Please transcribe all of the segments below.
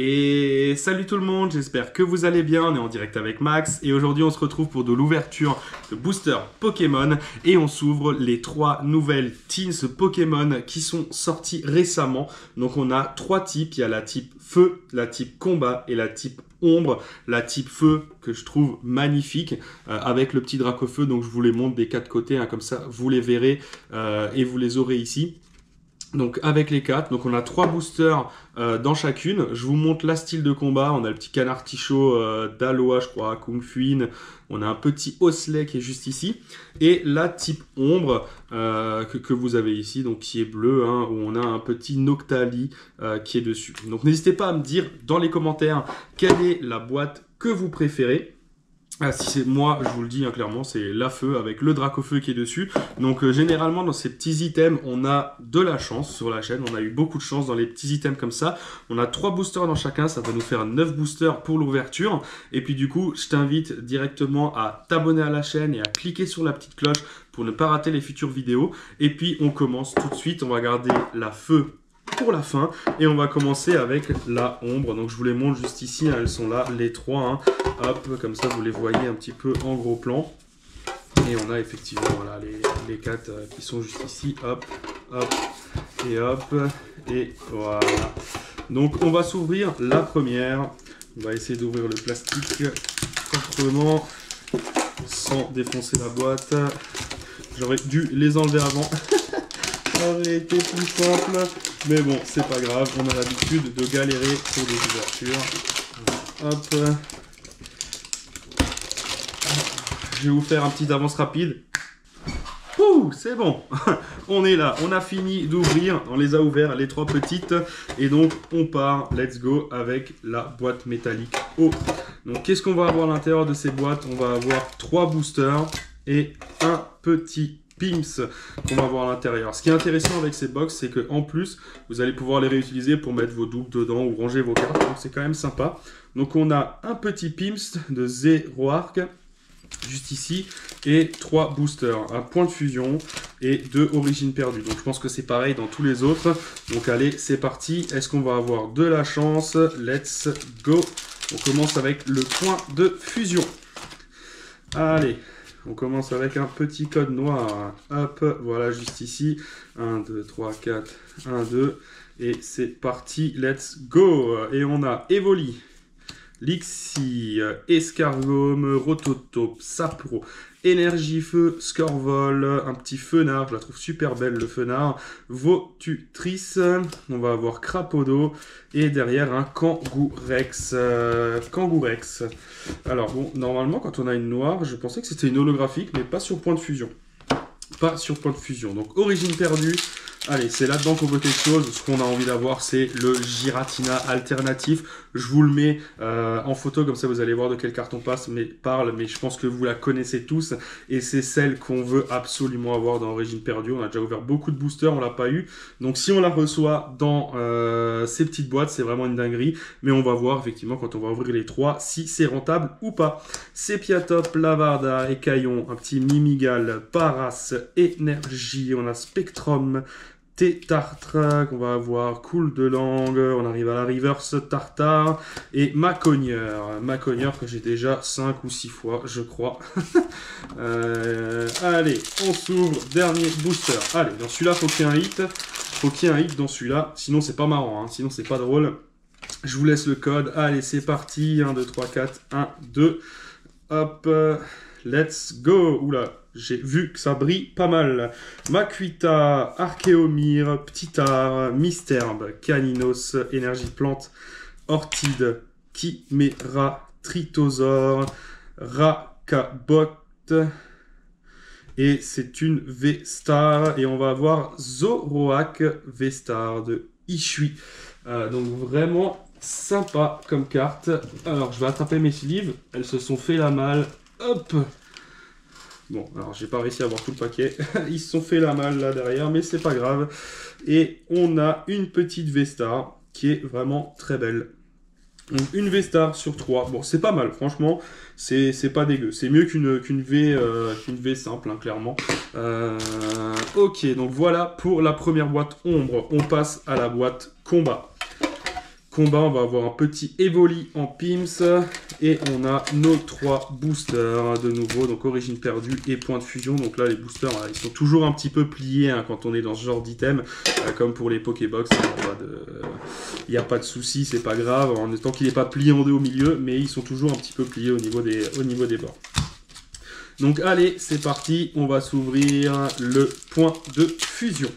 Et salut tout le monde, j'espère que vous allez bien, on est en direct avec Max et aujourd'hui on se retrouve pour de l'ouverture de boosters Pokémon et on s'ouvre les 3 nouvelles Teens Pokémon qui sont sorties récemment. Donc on a 3 types, il y a la type Feu, la type Combat et la type Ombre. La type Feu que je trouve magnifique avec le petit Dracofeu, donc je vous les montre des 4 côtés, comme ça vous les verrez et vous les aurez ici. Donc avec les 4, donc on a 3 boosters dans chacune. Je vous montre la style de combat. On a le petit canard tichot d'Aloa, je crois, Kung Fuin. On a un petit Osley qui est juste ici. Et la type ombre que vous avez ici, donc qui est bleu, où on a un petit Noctali qui est dessus. Donc n'hésitez pas à me dire dans les commentaires quelle est la boîte que vous préférez. Si c'est moi, je vous le dis clairement, c'est la Feu avec le Dracofeu qui est dessus. Donc généralement dans ces petits items, on a de la chance sur la chaîne. On a eu beaucoup de chance dans les petits items comme ça. On a 3 boosters dans chacun, ça va nous faire 9 boosters pour l'ouverture. Et puis du coup, je t'invite directement à t'abonner à la chaîne et à cliquer sur la petite cloche pour ne pas rater les futures vidéos. Et puis on commence tout de suite, on va garder la Feu pour la fin et on va commencer avec la ombre. Donc je vous les montre juste ici, elles sont là les 3, hop, comme ça vous les voyez un petit peu en gros plan. Et on a effectivement voilà les 4 qui sont juste ici, hop, hop, et voilà. Donc on va s'ouvrir la première. On va essayer d'ouvrir le plastique proprement sans défoncer la boîte. J'aurais dû les enlever avant. Ça aurait été plus simple, mais bon, c'est pas grave, on a l'habitude de galérer pour des ouvertures. Hop. Je vais vous faire un petit avance rapide. Ouh, c'est bon. On est là, on a fini d'ouvrir, on les a ouverts, les 3 petites. Et donc, on part, let's go, avec la boîte métallique haut. Donc, qu'est-ce qu'on va avoir à l'intérieur de ces boîtes? On va avoir 3 boosters et un petit Pims qu'on va voir à l'intérieur. Ce qui est intéressant avec ces box, c'est que en plus, vous allez pouvoir les réutiliser pour mettre vos doubles dedans ou ranger vos cartes. Donc c'est quand même sympa. Donc on a un petit Pims de Zoroark juste ici et 3 boosters, un point de fusion et 2 origines perdues. Donc je pense que c'est pareil dans tous les autres. Donc allez, c'est parti. Est-ce qu'on va avoir de la chance? Let's go. On commence avec le point de fusion. Allez. On commence avec un petit code noir. Hop, voilà, juste ici. 1, 2, 3, 4, 1, 2. Et c'est parti, let's go. Et on a Evoli, Lixie, Escargome, Rototope, Sapro, Énergie-Feu, Scorvol, un petit Fenard, je la trouve super belle le Fenard, Votutrice, on va avoir Crapodo, et derrière un Kangourex. Kangourex. Alors bon, normalement quand on a une noire, je pensais que c'était une holographique, mais pas sur point de fusion. Pas sur point de fusion. Donc origine perdue. Allez, c'est là-dedans qu'on veut quelque chose. Ce qu'on a envie d'avoir, c'est le Giratina alternatif. Je vous le mets en photo, comme ça vous allez voir de quelle carte on parle. Mais je pense que vous la connaissez tous. Et c'est celle qu'on veut absolument avoir dans Origine perdue. On a déjà ouvert beaucoup de boosters, on l'a pas eu. Donc si on la reçoit dans ces petites boîtes, c'est vraiment une dinguerie. Mais on va voir effectivement quand on va ouvrir les 3 si c'est rentable ou pas. Sepiatop, Lavarda, Écaillon, un petit Mimigal, Paras, Énergie. On a Spectrum, Tétartre, qu'on va avoir Cool de Langue, on arrive à la Reverse Tartare, et Macogneur. Macogneur que j'ai déjà 5 ou 6 fois, je crois. Allez, on s'ouvre, dernier booster. Allez, dans celui-là, faut qu'il y ait un hit. Faut qu'il y ait un hit dans celui-là, sinon c'est pas marrant, sinon c'est pas drôle. Je vous laisse le code. Allez, c'est parti. 1, 2, 3, 4, 1, 2. Hop, let's go. Oula. J'ai vu que ça brille pas mal. Makuita, Archéomir, Ptitar, Misterbe, Caninos, Énergie Plante, Ortide, Chimera, Tritosaure, Rakabot. Et c'est une V-Star. Et on va avoir Zoroark V-Star de Ishui. Donc vraiment sympa comme carte. Alors je vais attraper mes sleeves. Elles se sont fait la malle. Hop! Bon, alors j'ai pas réussi à avoir tout le paquet. Ils se sont fait la malle là derrière, mais c'est pas grave. Et on a une petite V-Star qui est vraiment très belle. Donc une V-Star sur 3. Bon, c'est pas mal, franchement. C'est pas dégueu. C'est mieux qu'une V simple, clairement. Ok, donc voilà pour la première boîte ombre. On passe à la boîte combat. combat, on va avoir un petit Evoli en Pims. Et on a nos 3 boosters de nouveau. Donc origine perdue et point de fusion. Donc là, les boosters, ils sont toujours un petit peu pliés hein, quand on est dans ce genre d'item. Comme pour les Pokébox, il n'y a pas de souci, c'est pas grave. En tant qu'il n'est pas plié en deux au milieu, mais ils sont toujours un petit peu pliés au niveau des bords. Donc allez, c'est parti, on va s'ouvrir le point de fusion.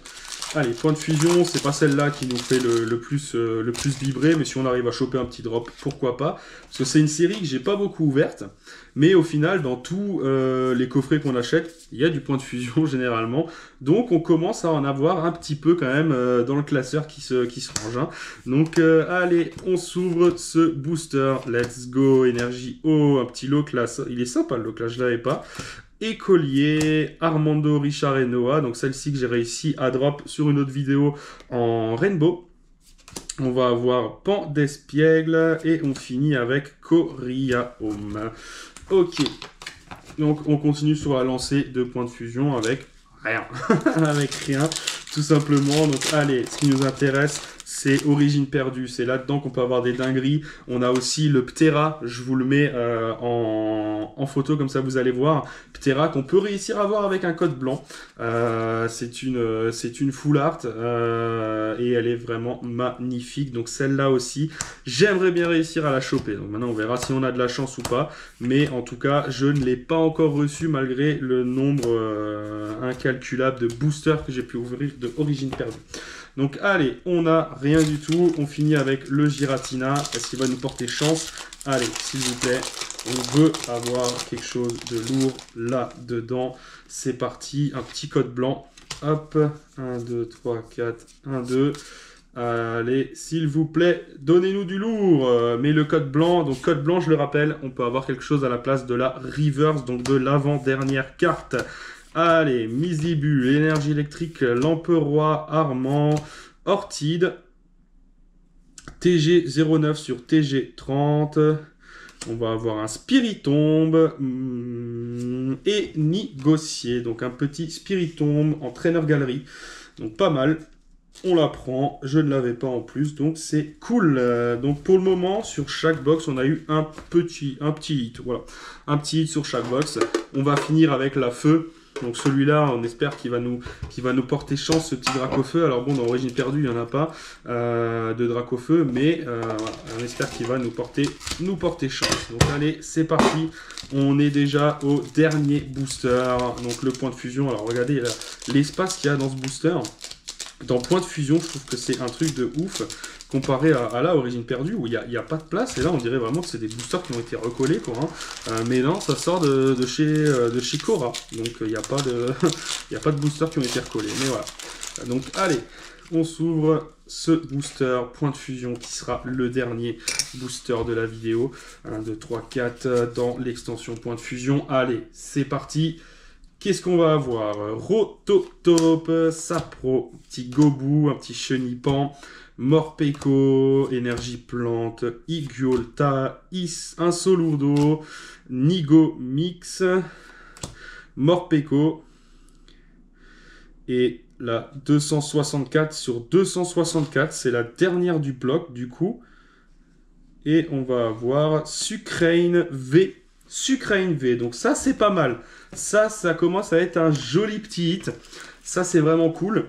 Allez, point de fusion, c'est pas celle-là qui nous fait le plus vibrer, mais si on arrive à choper un petit drop, pourquoi pas. Parce que c'est une série que j'ai pas beaucoup ouverte, mais au final, dans tous les coffrets qu'on achète, il y a du point de fusion généralement. Donc on commence à en avoir un petit peu quand même dans le classeur qui se range. Hein. Donc allez, on s'ouvre ce booster. Let's go, énergie haut, un petit low class. Il est sympa le low class, je l'avais pas. Écolier, Armando, Richard et Noah. Donc celle-ci que j'ai réussi à drop sur une autre vidéo en Rainbow. On va avoir Pan d'Espiègle et on finit avec Coria Home. Ok. Donc on continue sur la lancée de points de fusion avec rien. Avec rien, tout simplement. Donc allez, ce qui nous intéresse, c'est origine perdue. C'est là-dedans qu'on peut avoir des dingueries. On a aussi le Ptera. Je vous le mets en photo, comme ça vous allez voir. Ptera qu'on peut réussir à avoir avec un code blanc. C'est une full art et elle est vraiment magnifique. Donc celle-là aussi, j'aimerais bien réussir à la choper. Donc maintenant, on verra si on a de la chance ou pas. Mais en tout cas, je ne l'ai pas encore reçu malgré le nombre incalculable de boosters que j'ai pu ouvrir de origine perdue. Donc allez, on n'a rien du tout. On finit avec le Giratina. Est-ce qu'il va nous porter chance? Allez, s'il vous plaît, on veut avoir quelque chose de lourd là-dedans. C'est parti, un petit code blanc. Hop, 1, 2, 3, 4, 1, 2. Allez, s'il vous plaît, donnez-nous du lourd. Mais le code blanc, donc code blanc, je le rappelle, on peut avoir quelque chose à la place de la reverse, donc de l'avant-dernière carte. Allez, Mizibu, énergie électrique, Lamperoi, Armand, Ortide, TG09 sur TG30. On va avoir un Spiritomb et Négocier. Donc un petit Spiritomb en traîneur galerie. Donc pas mal. On la prend. Je ne l'avais pas en plus. Donc c'est cool. Donc pour le moment, sur chaque box, on a eu un petit hit. Voilà. Un petit hit sur chaque box. On va finir avec la feu. Donc celui-là, on espère qu'il va nous porter chance, ce petit Dracofeu. Alors bon, dans Origine perdue, il n'y en a pas de Dracofeu, mais voilà, on espère qu'il va nous porter chance. Donc allez, c'est parti. On est déjà au dernier booster. Donc le point de fusion. Alors regardez l'espace qu'il y a dans ce booster. Dans point de fusion, je trouve que c'est un truc de ouf. Comparé à la Origine perdue où il n'y a pas de place. Et là, on dirait vraiment que c'est des boosters qui ont été recollés, quoi. Hein. Mais non, ça sort de chez Cora. Donc, il n'y a pas de boosters qui ont été recollés. Mais voilà. Donc, allez, on s'ouvre ce booster point de fusion qui sera le dernier booster de la vidéo. 1, 2, 3, 4 dans l'extension point de fusion. Allez, c'est parti. Qu'est-ce qu'on va avoir? Rototop, Sapro, petit Gobu, un petit Chenipan, Morpeko, Énergie Plante, Igiolta, un Solourdo, Nigo Mix, Morpeko et la 264 sur 264, c'est la dernière du bloc du coup. Et on va avoir Sucrane V. Sucrane V, donc ça c'est pas mal. Ça commence à être un joli petit hit. Ça c'est vraiment cool.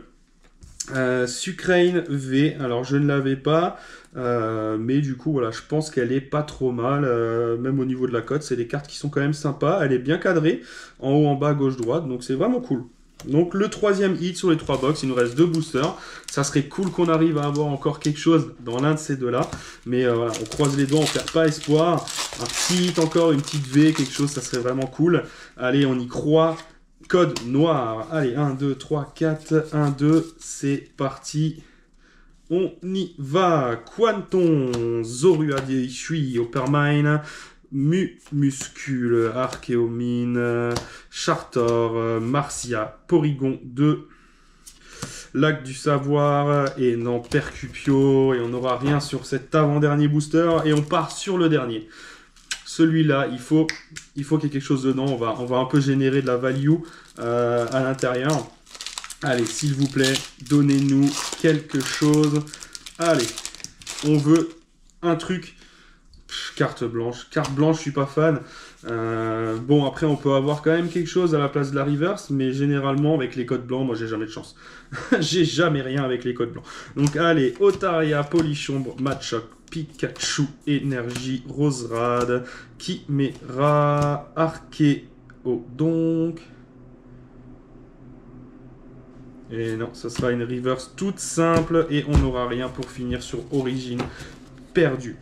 Sucrane V, alors je ne l'avais pas, mais du coup voilà, je pense qu'elle est pas trop mal, même au niveau de la cote, c'est des cartes qui sont quand même sympas, elle est bien cadrée, en haut, en bas, gauche, droite, donc c'est vraiment cool. Donc le troisième hit sur les 3 box, il nous reste 2 boosters, ça serait cool qu'on arrive à avoir encore quelque chose dans l'un de ces deux-là, mais voilà, on croise les doigts, on perd pas espoir, un petit hit encore, une petite V, quelque chose, ça serait vraiment cool. Allez, on y croit. Code noir. Allez, 1, 2, 3, 4, 1, 2, c'est parti. On y va. Quanton, Zoruade, Shui, Oppermine, Muscule, Archéomine, Chartor, Marcia, Porygon 2, Lac du Savoir et non Percupio. Et on n'aura rien sur cet avant-dernier booster. Et on part sur le dernier. Celui-là, il faut qu'il y ait quelque chose dedans. On va un peu générer de la value à l'intérieur. Allez, s'il vous plaît, donnez-nous quelque chose. Allez, on veut un truc. Carte blanche, je suis pas fan. Bon, après on peut avoir quand même quelque chose à la place de la reverse, mais généralement avec les codes blancs, moi j'ai jamais de chance. J'ai jamais rien avec les codes blancs. Donc allez, Otaria, Polichombre, Machoke, Pikachu, Énergie, Roserade, Chimera, Archéo donc. Et non, ça sera une reverse toute simple et on n'aura rien pour finir sur Origine perdue.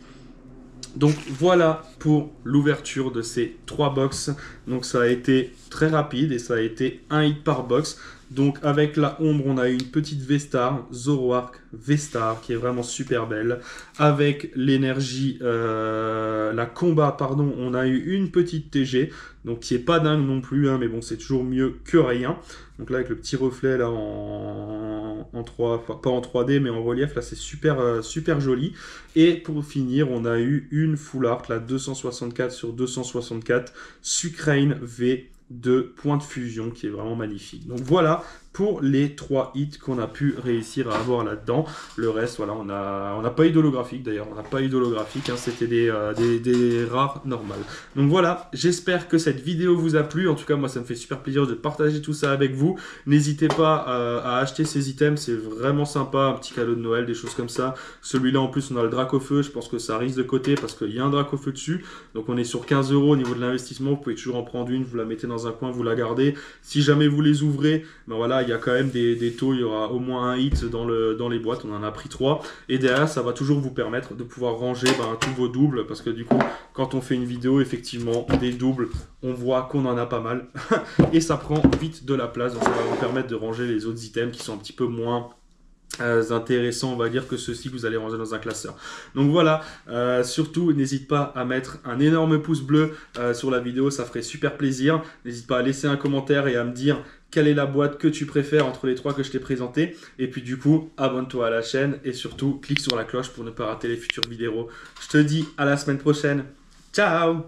Donc voilà pour l'ouverture de ces 3 box. Donc ça a été très rapide et ça a été un hit par box. Donc avec la ombre, on a eu une petite V-Star, Zoroark V-Star, qui est vraiment super belle. Avec l'énergie, la combat, pardon, on a eu une petite TG, donc qui est pas dingue non plus, hein, mais bon, c'est toujours mieux que rien. Donc là, avec le petit reflet là en 3, enfin, pas en 3D, mais en relief, là, c'est super, super joli. Et pour finir, on a eu une full art, là, 264 sur 264, Sucrane V. De point de fusion qui est vraiment magnifique. Donc voilà pour les 3 hits qu'on a pu réussir à avoir là-dedans. Le reste, voilà, on n'a pas eu d'holographique d'ailleurs, on n'a pas eu d'holographique, hein, c'était des rares normales. Donc voilà, j'espère que cette vidéo vous a plu. En tout cas, moi, ça me fait super plaisir de partager tout ça avec vous. N'hésitez pas à acheter ces items, c'est vraiment sympa, un petit cadeau de Noël, des choses comme ça. Celui-là, en plus, on a le Dracofeu, je pense que ça risque de côté parce qu'il y a un Dracofeu dessus. Donc on est sur 15 € au niveau de l'investissement, vous pouvez toujours en prendre une, vous la mettez dans un coin, vous la gardez. Si jamais vous les ouvrez, ben voilà, il y a quand même des taux, il y aura au moins un hit dans les boîtes, on en a pris 3. Et derrière, ça va toujours vous permettre de pouvoir ranger tous vos doubles, parce que du coup, quand on fait une vidéo, effectivement, des doubles, on voit qu'on en a pas mal. Et ça prend vite de la place, donc ça va vous permettre de ranger les autres items qui sont un petit peu moins intéressants, on va dire, que ceux-ci que vous allez ranger dans un classeur. Donc voilà, surtout n'hésite pas à mettre un énorme pouce bleu sur la vidéo, ça ferait super plaisir. N'hésite pas à laisser un commentaire et à me dire quelle est la boîte que tu préfères entre les 3 que je t'ai présenté. Et puis du coup, abonne-toi à la chaîne et surtout clique sur la cloche pour ne pas rater les futures vidéos. Je te dis à la semaine prochaine. Ciao!